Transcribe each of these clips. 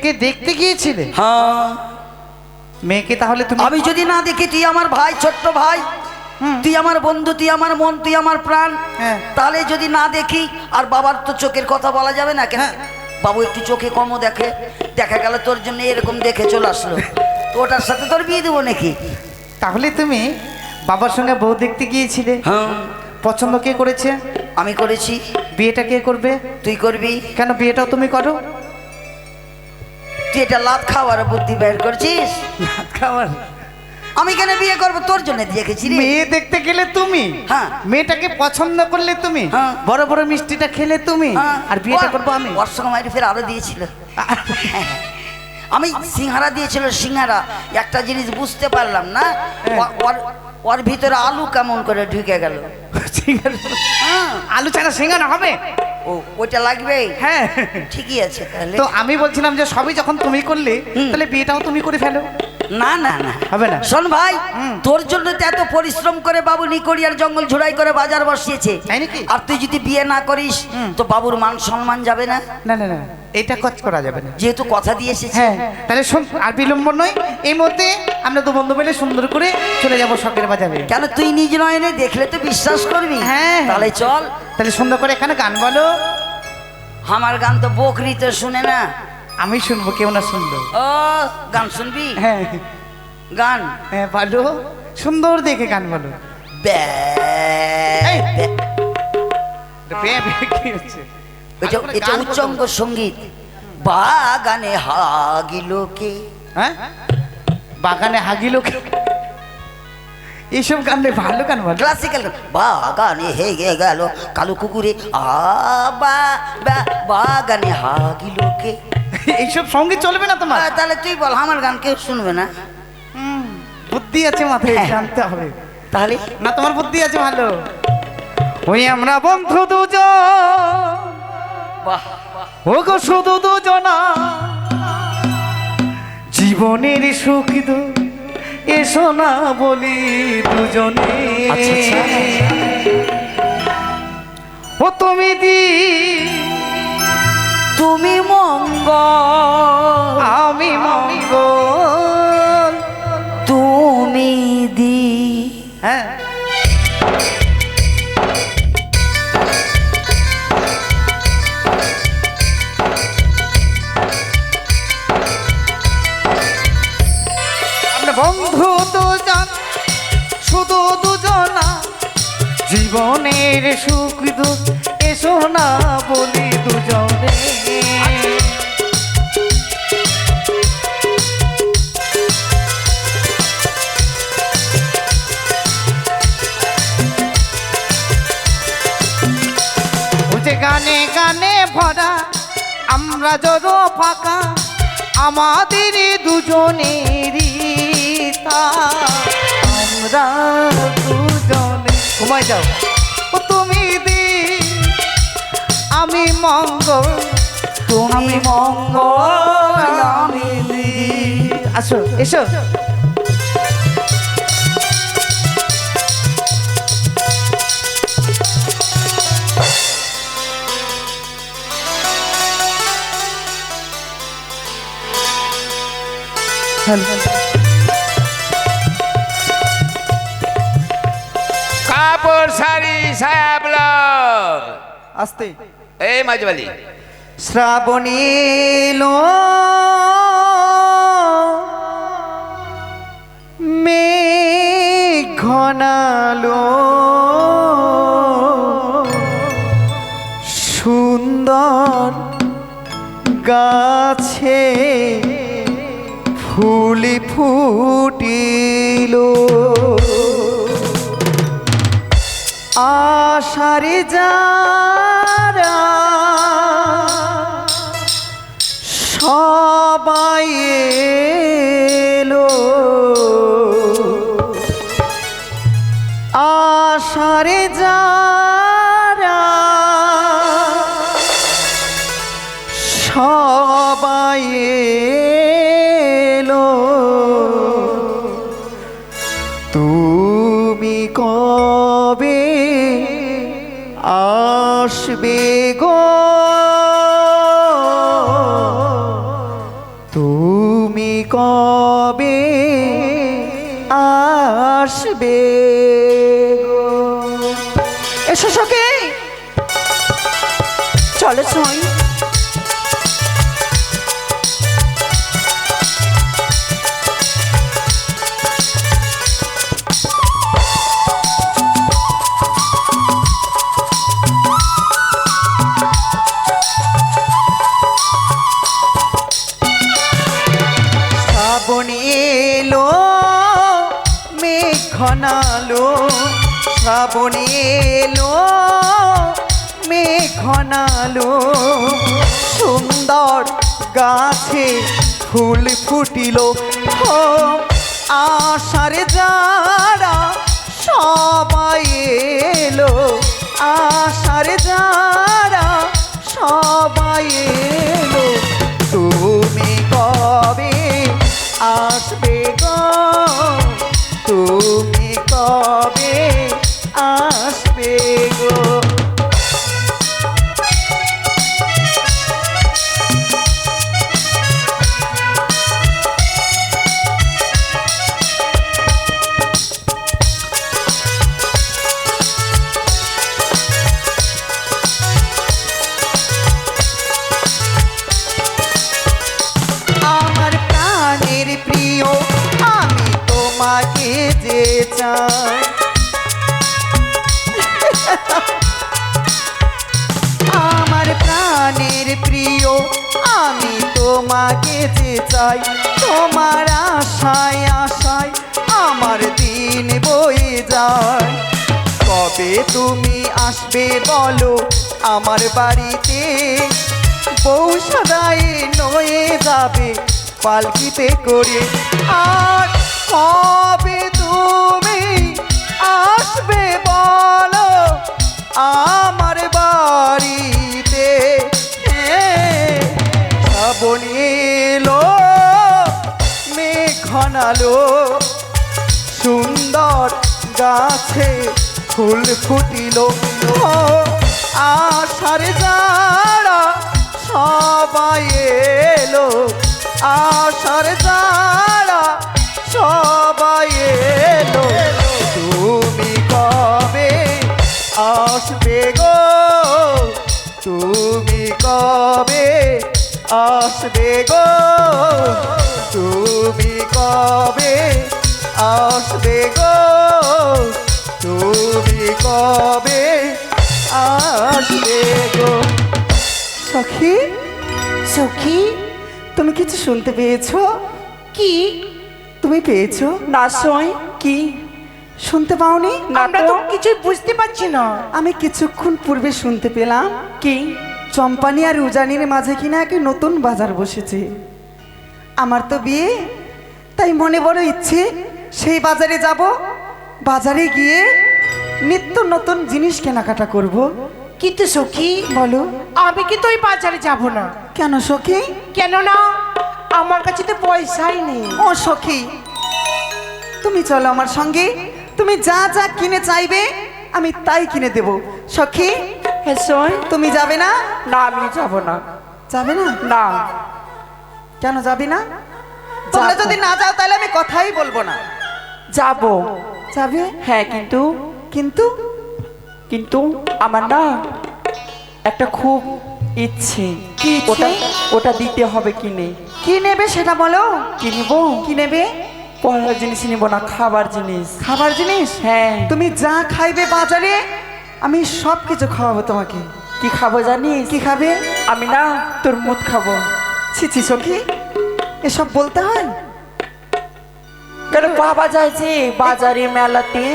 মেয়েকে দেখতে গিয়েছিলে? হ্যাঁ। মেয়েকে তাহলে তুমি? আমি যদি না দেখি, তুই আমার ভাই, ছোট্ট ভাই, তুই আমার বন্ধু, তুই আমার মন, তুই আমার প্রাণ, তাহলে যদি না দেখি, আর বাবার তো চোখের কথা বলা যাবে না কেন? বাবু একটু চোখে কমও দেখে, দেখা গেল তোর জন্য এরকম দেখে চলে আসলো, তো ওটার সাথে তোর বিয়ে দেবো নাকি? তাহলে তুমি বাবার সঙ্গে বউ দেখতে গিয়েছিলে? হ্যাঁ। পছন্দ কে করেছে? আমি করেছি। বিয়েটা কে করবে? তুই করবি। কেন বিয়েটাও তুমি করো? তুই এটা লাত খাওয়ার বুদ্ধি বের করছিস? লাত খাওয়ার? আমি কেন বিয়ে করবো? তোর জন্য দেখেছি রে। মেয়ে দেখতে গেলে তুমি, হ্যাঁ। মেয়েটাকে পছন্দ করলে তুমি, হ্যাঁ। বড় বড় মিষ্টিটা খেলে তুমি, আর বিয়েটা করবো আমি? ওর সঙ্গে মাইরে ফের আরো দিয়েছিল। আমি সিঙ্গারা দিয়েছিল, সিঙ্গারা। একটা জিনিস বুঝতে পারলাম না, ওর ভিতরে আলু কেমন করে ঢুকে গেল। আলু ছাড়া সিঙ্গারা হবে? ও, ওইটা লাগবে। হ্যাঁ, ঠিকই আছে তাহলে। তো আমি বলছিলাম যে সবই যখন তুমি করলে, তাহলে বিয়েটাও তুমি করে ফেলো। না না না, হবে না। শোন ভাই, তোর জন্য তো এত পরিশ্রম করে বাবু নিকড়িয়ার জঙ্গল ঝোড়াই করে বাজার বসিয়েছে, তাই নাকি? আর তুই যদি বিয়ে না করিস তো বাবুর মান সম্মান যাবে না। না না না, এটা কাজ করা যাবে না, যেহেতু কথা দিয়ে এসেছি। হ্যাঁ, তাহলে শোন, আর বিলম্ব নয়, এই মধ্যে আমরা দু বন্ধু মিলে সুন্দর করে চলে যাবো শখের বাজারে। কেন, তুই নিজ নয়নে দেখলে তো বিশ্বাস করবি। হ্যাঁ, তাহলে চল। তাহলে সুন্দর করে এখানে গান বলো। আমার গান তো বকরি তো শুনে না। আমি শুনবো, কেউ না শুনলো। ও, গান শুনবি? হ্যাঁ গান, হ্যাঁ বলো, সুন্দর দেখে গান বলো। ব্যা- কি হচ্ছে? এটা উচ্চঙ্গ সঙ্গীত। বাগানে হাগিলোকে। হ্যাঁ, বাগানে হাগিলো কে? এইসব গান রে, ভালো গান বলো। ক্লাসিক্যাল। বাগানে হেগে গেল কালো কুকুরে, বাগানে হাগিলোকে। এইসব সঙ্গীত চলবে না তোমার? তাহলে তুই বল, আমার গান কেউ শুনবে না? বুদ্ধি আছে মাথায়, জানতে হবে। তাহলে না, তোমার বুদ্ধি আছে ভালো। ওই আমরা বন্ধু দুজন, বাহ, ও গো শুধু দুজনা, জীবনের সুখ দুঃখ এসো না বলি দুজনে। ও তুমি দি, তুমি মঙ্গল, আমি মঙ্গল, তুমি দি। হ্যাঁ, আমরা বন্ধু দুজন, শুধু দুজনা, জীবনের সুখ দুঃখ এসো না বলি দুজনে। গানে গানে ভরা আমরা জড়ো ফাঁকা, আমাদের দুজনেরই আমরা দুজনে। ঘুমাই যাও। ও তুমি দি, আমি মঙ্গল, তুমি মঙ্গল, আমি দি। আসো, এসো। কাপড় শাড়ি সায়া ব্লাউজ। আস্তে। এই মাঝবালি শ্রাবণী এলো, মেঘ ঘনালো, সুন্দর গাছে ফুলি ফুটিল, আষাঢ়ে যারা সবাই এলো, আষাঢ়ে যারা সবাই এলো, তুমি কবে আসবে গো তুমি কবে আসবে গো? এসো সখী, চলো সই। শ্রাবণ এলো মেঘ ঘনালো, শ্রাবণ এলো মেঘ ঘনালো, সুন্দর গাছে ফুল ফুটিল, ও আশার যারা সবাই এলো, আশার যারা সবাই এলো, তুমি কবে আসবে গো? তুমি কবে আসবে গো? আমার প্রাণের প্রিয় আমি তোমাকে যে চাই, আমার প্রাণের প্রিয় আমি তোমাকে যে চাই, তোমার আশায় আশায় আমার দিন বয়ে যায়, কবে তুমি আসবে বলো আমার বাড়িতে, বউ সদাই নয়ে যাবে পালকিতে করে, আর কবে তুমি আসবে বলো আমার বাড়িতে? শ্রাবণ এলো মেঘ ঘনালো, সুন্দর গাছে ফুল ফুটিল, ও আশার যারা সবাই এলো, আশার যারা সবাই এলো, তুমি কবে আসবে গো? তুমি কবে আসবে গো? তুমি কবে আসবে গো? তুমি কবে আসবে গো? সখী, সখী, তুমি কিছু শুনতে পেয়েছো? কি? তুমি পেয়েছো? না সই। কি শুনতে পাওনি? আমরা তো কিছুই বুঝতে পারছি না। আমি কিছুক্ষণ পূর্বে শুনতে পেলাম কি? চম্পানি আর উজানির মাঝে কিনা এক নতুন বাজার বসেছে। আমার তো বিয়ে, তাই মনে বড় ইচ্ছে সেই বাজারে যাব, বাজারে গিয়ে নিত্য নতুন জিনিস কেনাকাটা করব। কিন্তু সখী, বলো, আমি কিন্তু ওই বাজারে যাব না। কেন সখী? কেন না? আমার কাছে তো পয়সাই নেই। ও সখী, তুমি চলো আমার সঙ্গে, তুমি যা যা কিনে চাইবে আমি তাই কিনে দেব। সখী, হ্যাঁ সই। তুমি যাবে না? না, আমি যাব না। যাবে না? না। কেন যাবে না? তোমরা যদি না যাও তাহলে আমি কথাই বলবো না। যাব। যাবে? হ্যাঁ, কিন্তু কিন্তু কিন্তু আমার না একটা খুব ইচ্ছে। কি ইচ্ছে? ওটা দিতে হবে কিনে। কি নেবে সেটা বলো। কি নিব? কি নেবে? পড়ার জিনিস নিব না, খাবার জিনিস। খাবার জিনিস? হ্যাঁ। তুমি যা খাইবে বাজারে আমি সব কিছু খাওয়াবো তোমাকে। কি খাবো জানিস? কি খাবে? আমি না তোর মুখ খাবো। ছি ছি সখী, এসব বলতে হয়? কেন পাওয়া যায় যে বাজারে মেলাতে?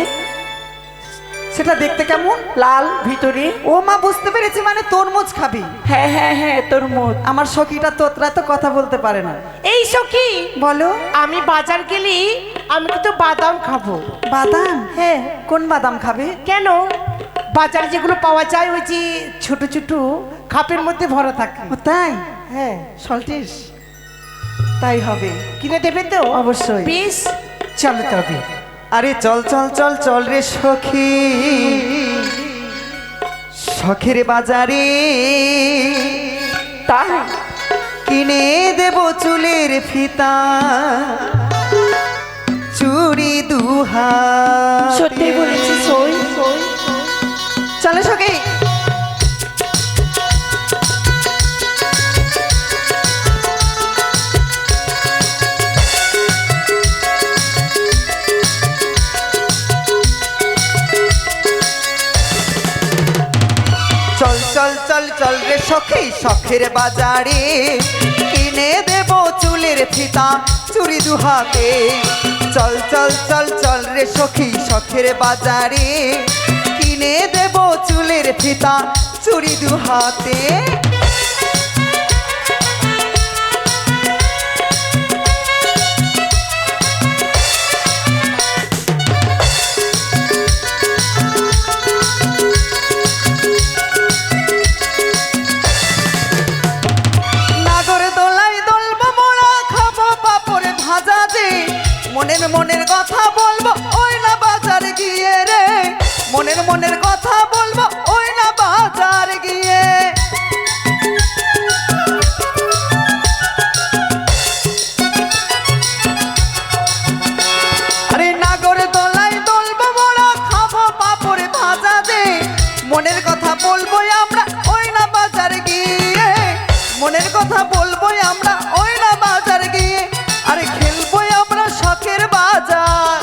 সেটা দেখতে কেমন? লাল ভিতরে। ও মা, বুঝতে পেরেছি, মানে তরমুজ খাবি। হ্যাঁ হ্যাঁ হ্যাঁ, তোর মুখ। আমার সখীটা তোতরা তো কথা বলতে পারে না। এই সখী, বলো। আমি বাজার গেলি আমি কিন্তু বাদাম খাবো। বাদাম? হ্যাঁ। কোন বাদাম খাবে? কেন? বাজারে যেগুলো পাওয়া যায় ওই যে ছোট ছোট খাপের মধ্যে ভরা থাকে। ও তাই? হ্যাঁ, সল্টিস, তাই হবে। কিনে দেবে তো? অবশ্যই। বেশ, চলো তবে। আরে চল চল চল চল রে সখী, শখের বাজারে। তাই? কি কিনে দেব চুলের ফিতা চুড়ি দুহাতে। সত্যি বলেছি সই। চলো সখী। চল চল চল চল রে সখী শখের বাজারে কিনে দেব চুলের ফিতা চুড়ি দুহাতে। চল চল চল চল রে সখী শখের বাজারে কিনে দেব চুলের ফিতা চুড়ি দুহাতে। মনের মনের কথা বলবো ওই না বাজার গিয়ে রে, মনের মনের কথা বলবো ওই না বাজার গিয়ে। আরে নাগর দোলাই দোলবো মোরা খাবো পাপড় ভাজা দে, মনের কথা বলবো আমরা ওই না বাজার গিয়ে, মনের কথা বলবো আমরা ওই না বাজার গিয়ে। আরে খেলবো আমরা শখের বাজার,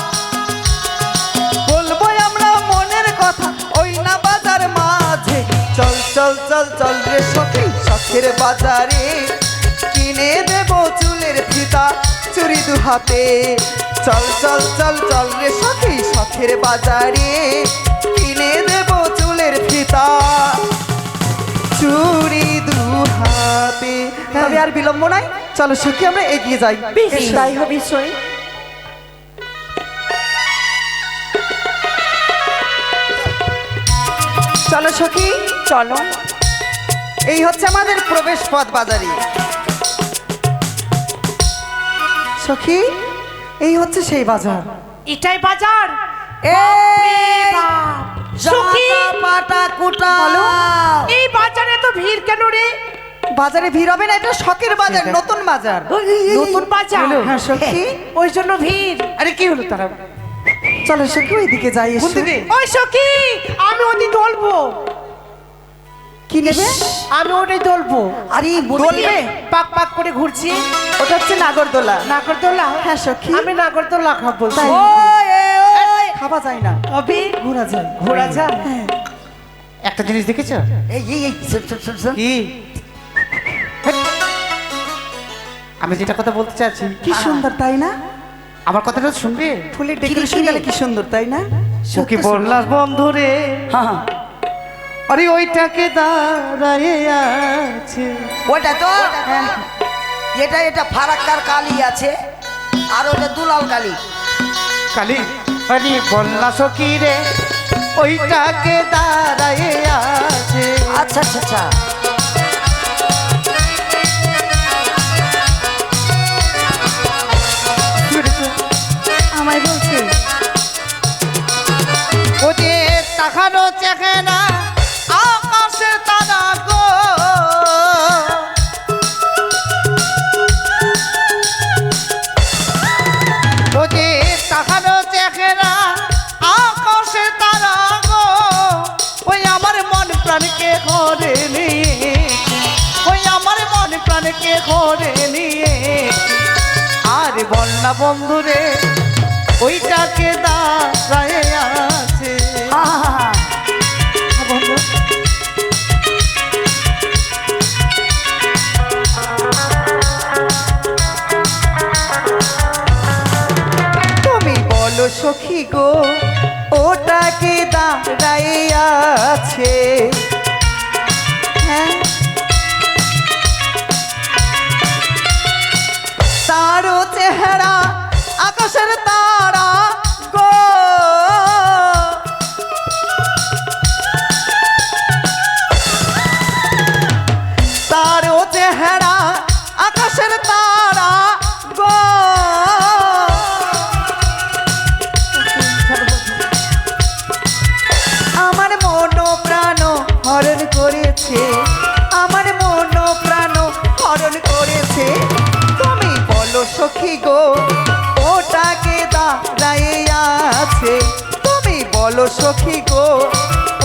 বলবো আমরা মনের কথা ওই না বাজার মাঝে। চল চল চল চল রে সখী শখের বাজারে কিনে দেব চুলের ফিতা চুড়ি দুহাতে। চল চল চল চল রে সখী শখের বাজারে কিনে দেব চুলের ফিতা চুড়ি দুহাতে। তবে আর বিলম্ব নাই, চলো সখী আমরা এগিয়ে যাই। তাই হবে সই। চলো সখী চলো। এই হচ্ছে আমাদের প্রবেশ পথ বাজারে। সখী এই হচ্ছে সেই বাজার। এটাই বাজার। সখী, পাটা কুটা বলো। এই বাজারে তো ভিড় কেন রে? বাজারে ভিড় হবে না, এটা শখের বাজার, নতুন বাজার। নতুন বাজার? হ্যাঁ সখী। ওই জন্য ভিড়। আরে কি হলো তারা? চলো সখী ওইদিকে যাই। এসো। ওই সখী, আমি ওটি দলবো। কি নেবে? আমি ওটাই দলবো। আরে দোলবে? পাক পাক করে ঘুরছি। ওটা হচ্ছে নাগরদোলা। নাগরদোলা? হ্যাঁ সখী। আমি নাগরদোলা খাবো। তাই? ওই খাওয়া যায় না, তবে ঘোরা যায়। ঘোরা যায়? হ্যাঁ। একটা জিনিস দেখেছো? এই এই এই শোন, শোন, শোন, শোন। কি? আমি যেটা কথা বলতে চাচ্ছি, কি সুন্দর তাই না? আমার কথাটা শুনবে? ফুলের ডেকোরেশন গেলে কি সুন্দর তাই না? সখী বললাস বন্ধু রে, হ্যাঁ হ্যাঁ আরে ওইটাকে দাঁড়ায়ে আছে। ওটা তো এটা এটা ফারাক্কার কালি আছে, আর ওটা দুলাল কালি। কালি আরে বললা সখী রে, ওইটাকে দাঁড়ায়ে আছে। আচ্ছা আচ্ছা আচ্ছা। আমায় বলছে ও যে তাকানো চেখে না আকাশে তারা গো, ও যে তাকানো চেখে না আকাশে তারা গো, ওই আমার মন প্রাণকে ঘরে নিয়ে, ওই আমার মন প্রাণকে ঘরে নিয়ে। আর বল না বন্ধুরে, ওইটাকে দাঁড়ায়ে আছে। হ্যাঁ হ্যাঁ হ্যাঁ বন্ধু তুমি বলো সখী গো ওটাকে দাঁড়ায়ে আছে। হ্যাঁ তারও চেহারা আকাশের তারা গো, তারও চেহারা আকাশের তারা গো। আমার মন প্রাণ সখী গো ওটাকে দাঁড়ায়ে আছে, তুমি বলো সখী গো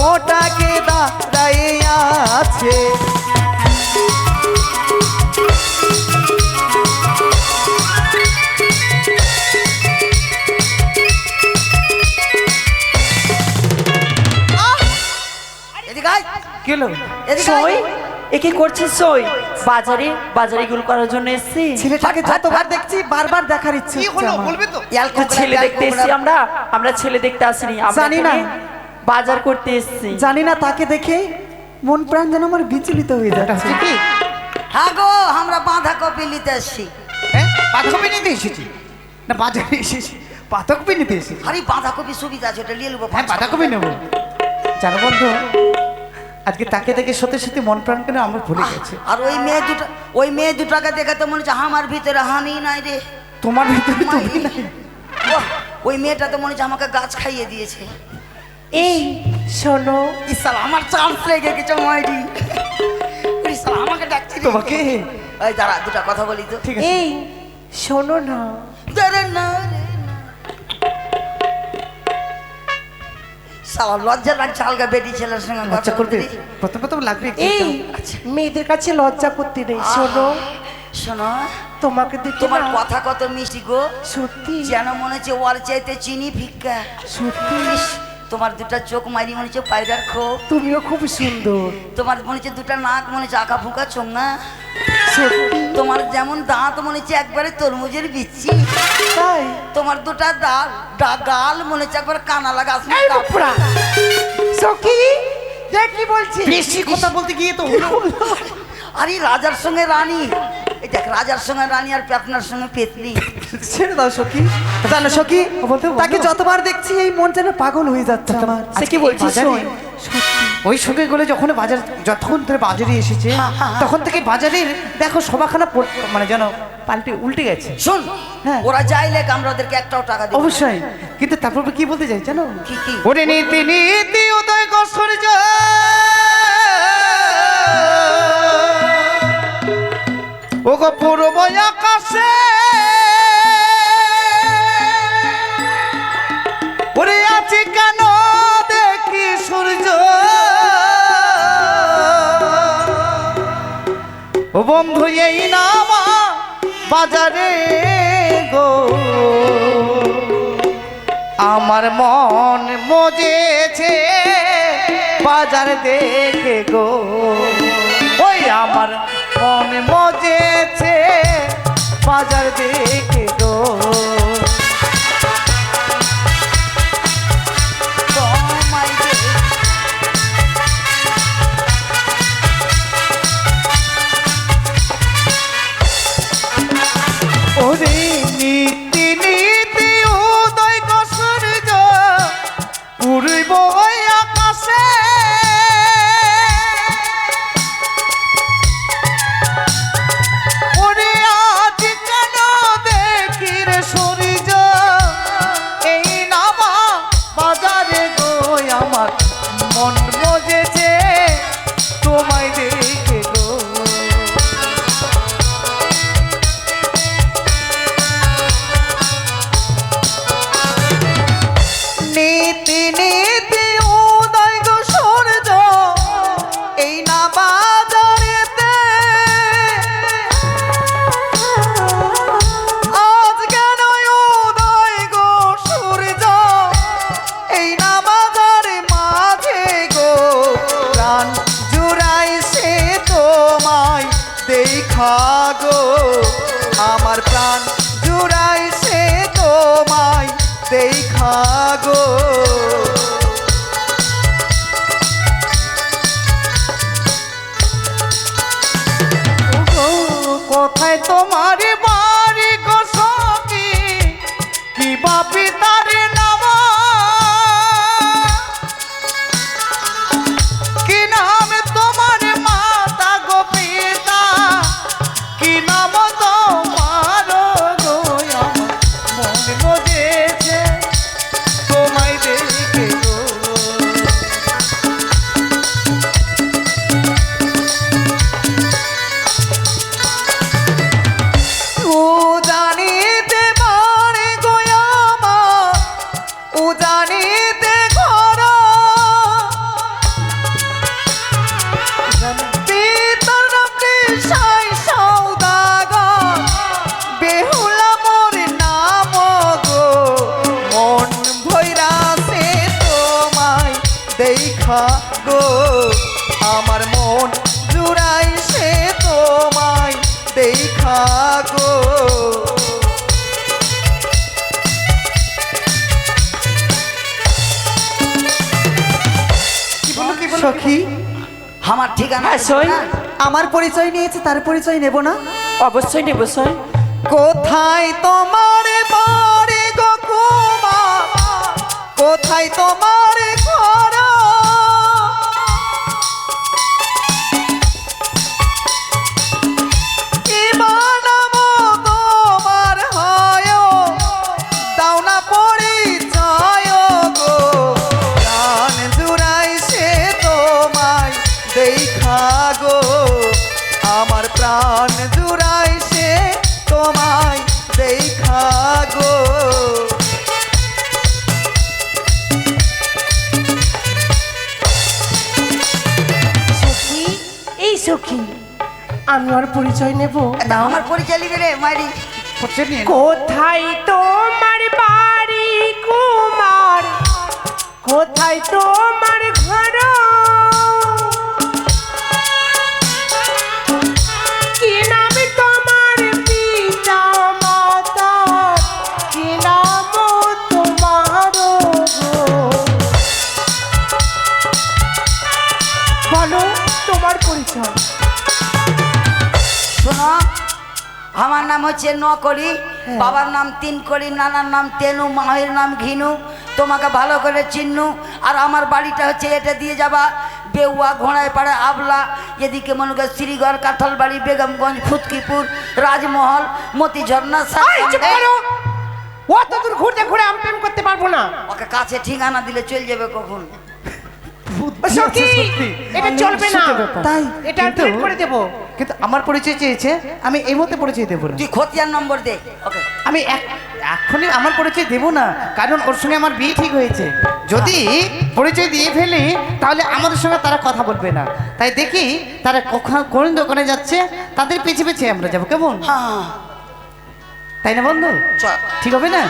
ওটাকে দাঁড়ায়ে আছে। এদিকে আয়। কি হলো? এদিকে সই আয়। এ কি করছিস সই? বাজারে গুলো করার জন্য এসছি। ছেলেটাকে যতবার দেখছি বারবার দেখার ইচ্ছে কি হচ্ছে হলো আমার। বলবি তো? ইয়াল তো কোকড়া, ছেলে ইয়াল দেখতে কোকড়া। এসছি আমরা ছেলে দেখতে আসিনি, আমরা জানি না। এখানে বাজার করতে এসছি। জানি না তাকে দেখে মন প্রাণ যেন আমার বিচলিত হয়ে যাচ্ছে। কি? হ্যাঁ গো, আমরা বাঁধাকপি নিতে আসছি। হ্যাঁ, বাঁধাকপি নিতে এসেছি না বাজারে এসেছি? বাঁধাকপি নিতে এসেছি। আরে বাঁধাকপি সুবিধা আছে, ওটা নিয়ে নেবো। হ্যাঁ, বাঁধাকপি নেবো। জানো বন্ধু, আজকে তাকে দেখে সত্যি সত্যি মন প্রাণ কেন আমার ভুলে গেছে। আর ওই মেয়ে দুটাকে দেখে তো মনে হচ্ছে আমার ভিতরে হামি নাই রে। তোমার ভিতরে তুমি নাই। ওহ, ওই মেয়েটা তো মনে হচ্ছে আমাকে গাছ খাইয়ে দিয়েছে। এই শোনো, ইসাল আমার চান্স লেগে গেছে মাইরি। ইসাল আমাকে ডাকছি রে। তোমাকে? এই দাঁড়া, দুটা কথা বলি তো। ঠিক আছে। এই শোনো না, দাঁড়া না রে না। শালা লজ্জা লাগছে আলগা বেটি ছেলের সঙ্গে লজ্জা কথা করবে? বলতে। প্রথম প্রথম লাগবে একটু। এই মেয়েদের কাছে লজ্জা করতে নেই। শোনো, শোনো, তোমাকে দেখে তোমার না কথা কত মিষ্টি গো, সত্যি যেন মনে হচ্ছে ওর চাইতে চিনি ভিক্ষা। সত্যি ইস, তোমার দুটা চোখ মারি মনে হচ্ছে পায়রার খোপ। তুমিও খুব সুন্দর। তোমার মনে হচ্ছে দুটা নাক মনে হচ্ছে আঁকা ফুঁকা চোঙা। সত্যি তোমার যেমন দাঁত মনে হচ্ছে একবারে তরমুজের বিচ্ছি। তাই? তোমার দুটা গাল মনে হচ্ছে একবার কানা লাগা। এই রূপরা, সখী দেখ কি বলছি। বেশি কথা বলতে গিয়ে তো হলো। আরে রাজার সঙ্গে রানী, এই দেখ রাজার সঙ্গে রানী আর পেতনার সঙ্গে পেতনি। ছেড়ে দাও সখী। জানো সখী, বলতে বলো। তাকে যতবার দেখছি এই মন যেন পাগল হয়ে যাচ্ছে আমার। সে কি বলছিস বাজারে? শোন? ওই সঙ্গে গেলে যখন যতক্ষণ ধরে বাজারে এসেছে তখন থেকে বাজারের দেখো সবাখানা মানে যেন পাল্টে উল্টে গেছে। শোন, হ্যাঁ। ওরা যাইলে আমরা ওদেরকে একটাও টাকা দিব। অবশ্যই, কিন্তু তারপর কি বলতে চাই জানো? কি কি? ওরে নীতি নীতি উদয় সূর্য ও গো পূর্ব আকাশে ওরে আছি কেন দেখি সূর্য ও বন্ধু এই নামা বাজারে গো আমার মন মজেছে বাজার দেখে গো, ওই আমার মন মজেছে বাজার দেখে গো। তোমায় দেখে ওরে নীতি নীতি উদয় সূর্য পূর্ব আকাশে ওরে আজ কেন দেখি রে সূর্য এই নামা বাজারে গো আমার মন মজেছে তোমায় দেখে গো। নীতি নীতি দেখা গো আমার মন জুড়াই সে তোমায় দেখা গো সখী আমার ঠিকানা হ্যাঁ, সই। না? আমার পরিচয় নিয়েছে তার পরিচয় নেব না অবশ্যই নেব সই। কোথায় তোমার বাড়ি গো কুমার কোথায় তোমার ঘর কি বানাবো তোমার হয় দাও না পরিচয় গো প্রাণ জুড়াই সে তোমায় দেখা গো আমার প্রাণ জুড়াই সে তোমায় দেখা গো সখী, এই সখী আমি আর পরিচয় নেব। আমার পরিচয় নিবে রে মারি। পরিচয় নিয়ে নাও। কোথায় তোমার বাড়ি কুমার কোথায় তোমার ঘর কি নাম তোমার পিতা মাতা কি নাম তোমার গো? বলো তোমার পরিচয়। শোনো, আমার নাম হচ্ছে নকরি, বাবার নাম তিন করি, নানার নাম তেনু, মায়ের নাম ঘিনু। তোমাকে ভালো করে চিন্নু। আর আমার বাড়িটা হচ্ছে এটা দিয়ে যাবা বেউয়া, ঘোড়ায় পাড়া, আবলা, এদিকে মনে করো শ্রীগড়, কাঁঠালবাড়ি, বেগমগঞ্জ, ফুতকিপুর, রাজমহল, মতি ঝর্ণা। এই, চুপ করো। অত দূর ঘুরতে ঘুরে আমি প্রেম করতে পারবো না। ওকে কাছে ঠিকানা দিলে চলে যাবে কখন। সখী, এটা চলবে না। তাই এটা কিন্তু- ডিলিট করে দেবো। কিন্তু আমার পরিচয় চেয়েছে, আমি এই মধ্যে পরিচয় দেবো না। তুই খতিয়ান নম্বর দে ওকে। আমি এখনই আমার পরিচয় দেবো না, কারণ ওর সঙ্গে আমার বিয়ে ঠিক হয়েছে। যদি পরিচয় দিয়ে ফেলি তাহলে আমাদের সঙ্গে তারা কথা বলবে না। তাই দেখি তারা কখন কোন দোকানে যাচ্ছে, তাদের পিছে পিছে আমরা যাবো, কেমন? হ্যাঁ, তাই না বন্ধু? চল। ঠিক হবে না?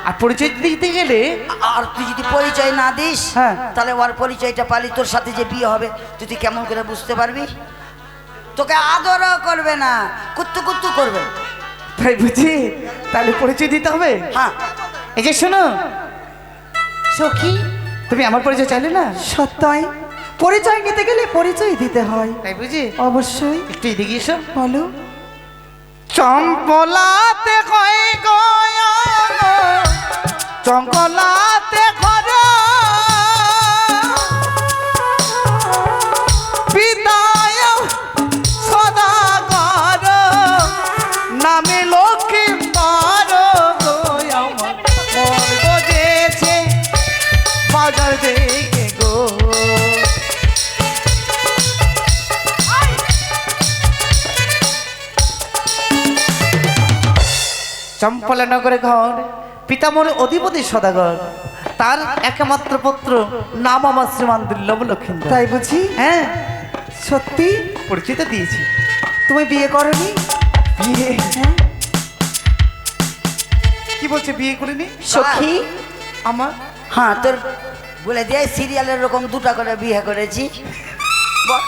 আর পরিচয় দিতে গেলে আর তুই যদি পরিচয় না দিস, হ্যাঁ। তাহলে ওর পরিচয়টা পালি, তোর সাথে যে বিয়ে হবে তুই কেমন করে বুঝতে পারবি? তোকে আদরও করবে না, কুত্তু কুত্তু করবে। তাই বুঝি, তাহলে পরিচয় দিতে হবে। হ্যাঁ, এই যে শোনো, সখী, তুমি আমার পরিচয় চাইলে না? সত্যই পরিচয় নিতে গেলে পরিচয় দিতে হয় তাই বুঝি, অবশ্যই একটু এদিকে এসো। বলো চম্পলাতে কয় গয়া চম্পলাতে ঘর বিদায় সদাগর নামে লক্ষ্মীন্দর আমার মন বজেছে বাজার দেখে গো। চম্পলানগরে ঘর, পিতামর অধিপতি সদাগর, তার একমাত্র পুত্র নাম আমার শ্রীমান দুর্লভ লক্ষিন্দর। তাই বুঝি হ্যাঁ, সত্যি পরিচিত দিয়েছি। তুমি বিয়ে করনি বিয়ে? হ্যাঁ কি বলছে বিয়ে করিনি? সখী, আমার হ্যাঁ, তোর বলে দিয়ে সিরিয়ালের রকম দুটা করে বিয়ে করেছি। বল।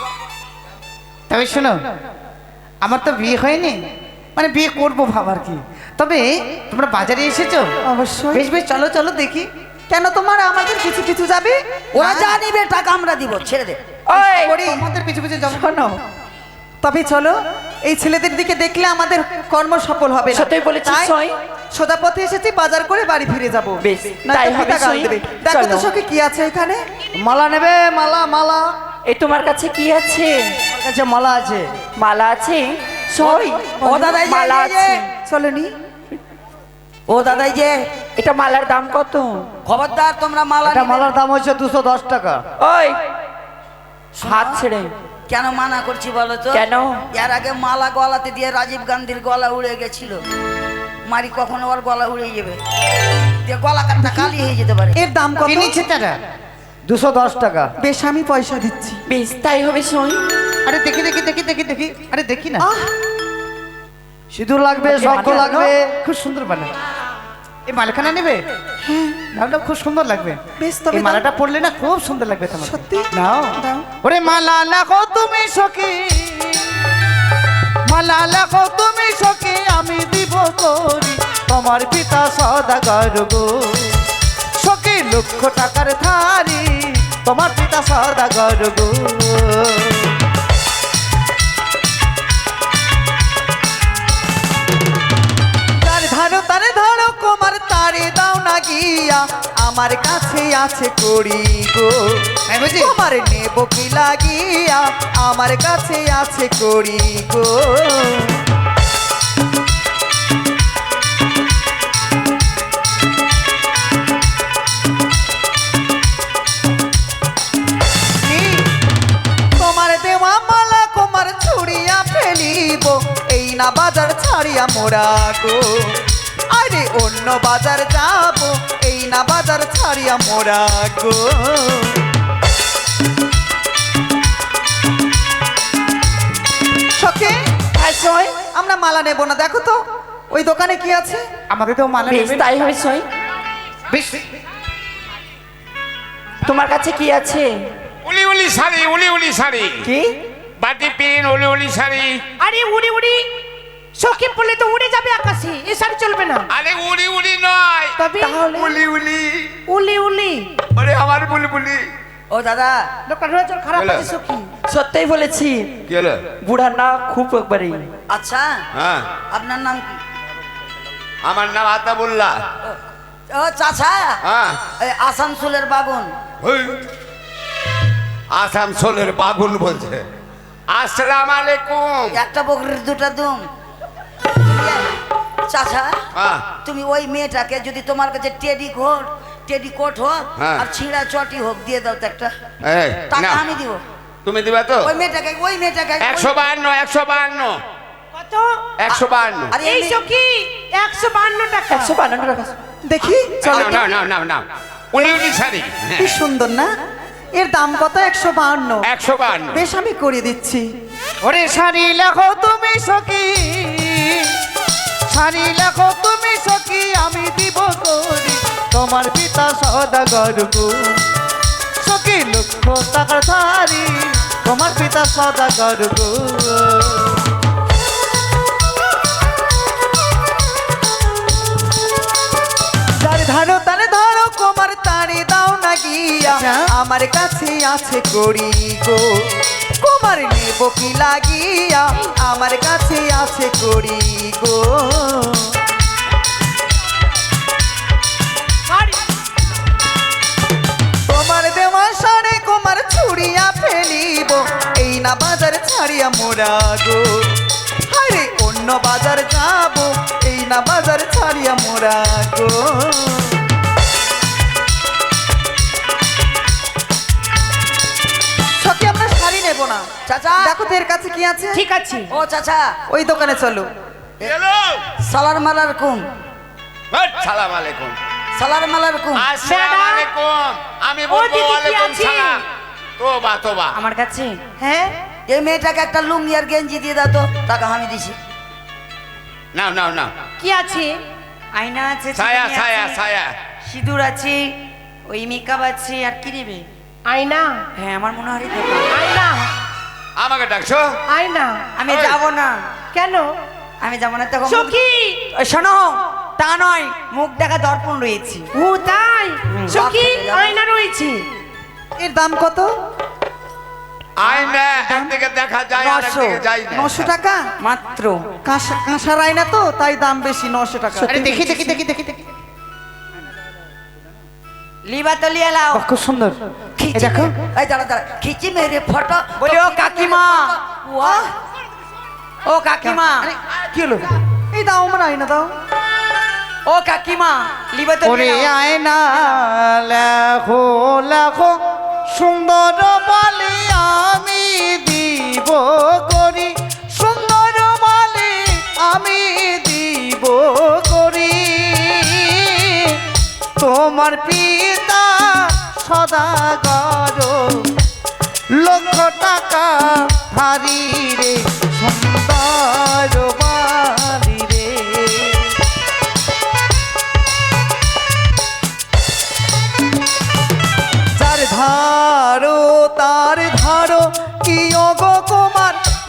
তবে শোনো, আমার তো বিয়ে হয়নি, মানে বিয়ে করবো ভাবার কি। তবে তোমরা বাজারে এসেছো, অবশ্যই বেশ বেশ চলো চলো দেখি। কেন তোমার আমাদের পিছু পিছু যাবে ওরা যা নিবে টাকা আমরা দিব, ছেড়ে দে। করি আমাদের পিছু পিছু যাবো। শোনো তবে চলো, এই ছেলেদের দিকে দেখলে আমাদের কর্ম সফল হবে না। সত্যই বলেছিস, তাই সই। সোজা পথে এসেছি, বাজার করে বাড়ি ফিরে যাব। বেশ, নয়তো তাই হবে, পিতা গাল সই। দেবে। দেখো তো চলো। সখী কি আছে এখানে। মালা নেবে? মালা মালা এই তোমার কাছে কি আছে? আমার কাছে মালা আছে। মালা আছে? সই। ও দাদাই যে, মালা এই যে। আছে। চলেনি ও দাদাই যে, এটা মালার দাম কত? খবরদার তোমরা মালা এটা নিবে। মালার দাম হচ্ছে 210 টাকা। ওই, হাত ছেড়ে। কেন মানা করছি বলো তো? কেন? এর আগে মালা গলাতে দিয়ে রাজীব গান্ধীর গলা উড়ে গেছিল। মারি কখনো ওর গলা উড়ে যাবে, দিয়ে গলা কাটটা কালি হয়ে যেতে পারে। এর দাম কত? কি নিচ্ছে তারা? 210 টাকা। বেশ আমি পয়সা দিচ্ছি। বেশ, তাই হবে সই। আরে দেখি দেখি দেখি দেখি দেখি, আরে দেখি না। আহ সিঁদুর লাগবে, শঙ্খ লাগবে, খুব সুন্দর বানায়। এই মালখানা নেবে? হ্যাঁ নাও নাও, খুব সুন্দর লাগবে। বেশ, তবে এই দাও। মালাটা পরলে না খুব সুন্দর লাগবে তোমার। সত্যি? নাও দাও। ওরে মালা লাখো তুমি সখী, মালা লাখো তুমি সখী, আমি দিব করি তোমার পিতা সদাগর গো। সখী লক্ষ টাকার ধারি, তোমার পিতা সদাগর গো। তার ধারো তারে ধরো কোমার তারে দাও না গিয়া, আমার কাছে আছে করি গো। হ্যাঁ, বুঝি? তোমার নেব কি লাগিয়া, আমার কাছে আছে করি গো। কি? তোমার দেওয়া মালা কুমার ছুড়িয়া ফেলিব, এই না বাজার ছাড়িয়া মোরা গো। আরে অন্য বাজার যাব, এই না বাজার ছাড়িয়া মোরা গো। সখী, আমরা মালা নেব না, দেখো তো ওই দোকানে কি আছে। আমাকে তো মালা বেশ নেবে। তাই হয় সই। বেশ, তোমার কাছে কি আছে? উলি উলি শাড়ি, উলি উলি শাড়ি, কি? বাটি পিন, উলি উলি শাড়ি। আরে উড়ি উড়ি সখী বললে তো উড়ে যাবে আকাশে, এ শাড়ি চলবে না। আরে উলি উলি নয়, তবে উলি উলি। উলি উলি আরে আমার বুলি বুলি। ও দাদা, লোকটা নজর খারাপ হলো? আছে সখী। সত্যিই বলেছি, কি হলো? বুড়ার না খুব একবারে। আচ্ছা হ্যাঁ, আপনার নাম কি? আমার নাম আতাবুল্লাহ। ও চাচা, হ্যাঁ, এই আসানসোলের বাগুন। ওই আসানসোলের বাগুন বলছে। আসসালামু আলাইকুম। একটা বকরির দুটা দুম। চাচা, হ্যাঁ, তুমি ওই মেয়েটাকে যদি তোমার কাছে টেডি কোট হোক হ্যাঁ। আর ছিঁড়া চটি হোক দিয়ে দাও তো একটা। এই টাকা নাও। আমি দিব। তুমি দিবা তো? ওই মেয়েটাকে 152, 152, কত? 152। আরে এই সখী 152 টাকা। 152 টাকা। দেখি চলো তো। নাও নাও নাও নাও। উলি উলি শাড়ি। কি সুন্দর না, এর দাম কত? 152। 152। বেশ, আমি করে দিচ্ছি। ওরে শাড়ি লাখো তুমি সখী, শাড়ি লাখো তুমি সখী, আমি দিব করি তোমার পিতা সদাগর গো। সখী লক্ষ টাকার ধারি, তোমার পিতা সদাগর গো। যার ধারো তারে ধরো কোমার তারে দাও না গিয়া, আচ্ছা। আমার কাছে আছে করি গো। কুমার নেব কি লাগিয়া, আমার কাছে আছে করি গো। তোমার দেওয়া সারে কুমার ছুড়িয়া ফেলিব, এই না বাজার ছাড়িয়া মোরা গো। আরে অন্য বাজার যাব, এই না বাজার ছাড়িয়া মোরা গো। সত্যি আমরা শাড়ি নেব না, চাচা, দেখো তো এর কাছে কি আছে। ঠিক আছে। ও চাচা, ওই দোকানে চলো। হ্যালো। সালার মালার কুম, সালাম আলাইকুম। সালার মালার কুম। আসসালামু ম্যাডাম। আলাইকুম। আমি ও বলবো দিদি, কি ওয়ালাইকুম আছে? সালাম। তোবা তোবা। আমার কাছে হ্যাঁ এই মেয়েটাকে একটা লুঙ্গি আর গেঞ্জি দিয়ে দাও তো, টাকা আমি দিছি। নাও নাও নাও। কি আছে? আয়না আছে, ছায়া চিনি ছায়া আছে, ছায়া। সিঁদুর আছে, ওই মেকআপ আছে, আর কি নেবে? আয়না হ্যাঁ, আমার মনে হয় দোকান। আয়না আমাকে ডাকছো? আয়না। আমি ওই। যাব না, কেন? আমি যাব না তখন। সখী ওই শোনো, তা নয়, মুখ দেখা দর্পণ রয়েছে। ও তাই? সখী বাপ রে, যাবে। আয়না রয়েছে। এর দাম কত? আয়না একদিকে দেখা যায় আর 900 একদিকে যায় না। 900 টাকা। মাত্র। কাঁসার আয়না তো, তাই দাম বেশি, 900 টাকা। আরে দেখি দেখি দেখি দেখি দেখি, লিবা তো লিয়া লাও। বাহ, খুব সুন্দর। এই দেখো, এই দাঁড়া দাঁড়া, খিচি মেরে ফটো। বলি, ও কাকিমা, ওয়াহ, ও কাকিমা, কি হলো? এই দাও, আমার আয়না দাও। ও কাকিমা, লিবা তো ওরে লিয়া লাও। আয়না লাখো লাখো সুন্দর বলে আমি দিব করি, সুন্দর বলে আমি দিব করি তোমার পিতা সদাগর লক্ষ টাকা হারি রে, সুন্দর বালি রে।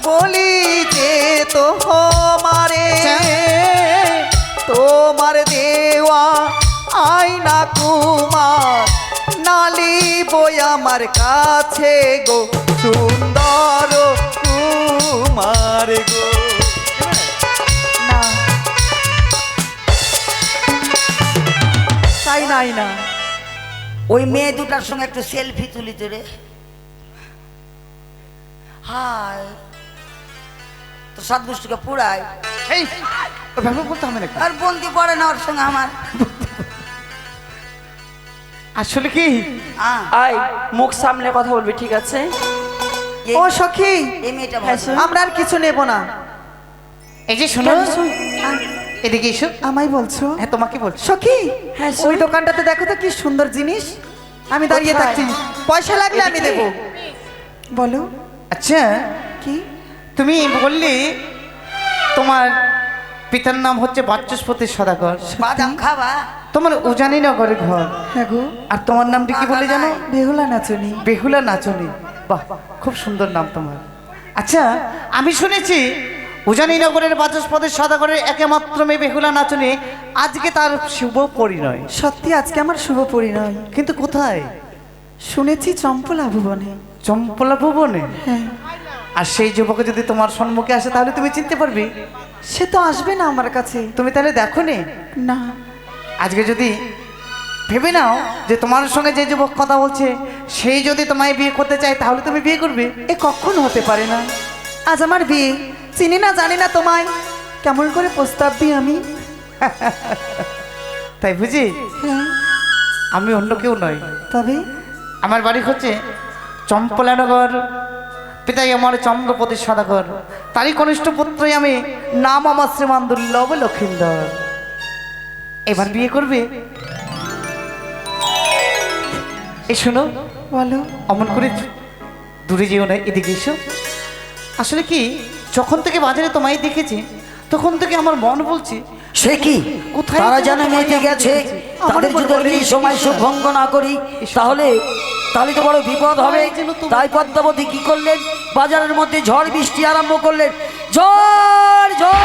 বলি যে তোমারে তোমার দেওয়া আয়না কুমার নালি বই আমার কাছে গো সুন্দর কুমার গো। না তাই নাই না, ওই মেয়ে দুটার সঙ্গে একটু সেলফি তুলি তো রে। হাই তো সাত গোষ্ঠীকে পুরাই এই ওইভাবে বলতে হবে নাকি? আর বন্দি পড়ে না ওর সঙ্গে আমার। আসলে কি আহ, আয় মুখ সামলে কথা বলবি, ঠিক আছে? এই- ও সখী এই মেয়েটা হ্যাঁ, ভালো। শোন। আমরা আর কিছু নেব না। এই যে শোনো, এদিকে এসো। আমায় বলছো? হ্যাঁ তোমাকে বলছো। সখী হ্যাঁ, ওই শোন। দোকানটাতে দেখো তো কি সুন্দর জিনিস, আমি দাঁড়িয়ে কোথায়? থাকছি, পয়সা লাগলে আমি দেব। বলো আচ্ছা কি? তুমি বললে তোমার পিতার নাম হচ্ছে বাচস্পতি সদাগর, বাদাম খাবা? তোমার উজানিনগরের ঘর, হ্যাঁ গো, আর তোমার নামটি কি বলে জানো? বেহুলা নাচনি। বেহুলা নাচনী। বাহ, খুব সুন্দর নাম তোমার। আচ্ছা আমি শুনেছি উজানিনগরের বাচস্পতি সদাগরের একমাত্র মেয়ে বেহুলা নাচনী, আজকে তার শুভ পরিণয়। সত্যি আজকে আমার শুভ পরিণয়। কিন্তু কোথায়? শুনেছি চম্পলা ভুবনে। চম্পলা ভুবনে? হ্যাঁ, আর সেই যুবক যদি তোমার সম্মুখে আসে তাহলে তুমি চিনতে পারবে? সে তো আসবে না আমার কাছে। তুমি তাহলে দেখো নে, না, আজকে যদি ভেবে নাও যে তোমার সঙ্গে যে যুবক কথা বলছে সেই যদি তোমায় বিয়ে করতে চায় তাহলে তুমি বিয়ে করবে? এ কখনো হতে পারে না। আজ আমার বিয়ে, চিনি না জানি না তোমায়, কেমন করে প্রস্তাব দিই আমি? তাই বুঝি? হ্যাঁ, আমি অন্য কেউ নই, তবে আমার বাড়ি হচ্ছে চম্পলানগর, পিতাই আমার চন্দ্রপতি সদাগর, তারই কনিষ্ঠ পুত্রই আমি, নাম আমার শ্রীমান দুর্লভ লক্ষিন্দর। এবার বিয়ে করবে? এই শোনো, বলো। অমন করে দূরে যেও না, এদিকে এসো। আসলে কি, যখন থেকে বাজারে তোমায় দেখেছি তখন থেকে আমার মন বলছে সে কি কোথায় তারা যেন যেন মেয়েতে তোমায় গেছে, দেখেছি। তাদের আমার যদি বলে এই সময় সুখ ভঙ্গ না করি তাহলে তাহলে তো বড় বিপদ হবে। এই যেন তোমার- তাই পদ্মাবতী কি করলেন, বাজারের মধ্যে ঝড় বৃষ্টি আরম্ভ করলেন। ঝড় ঝড়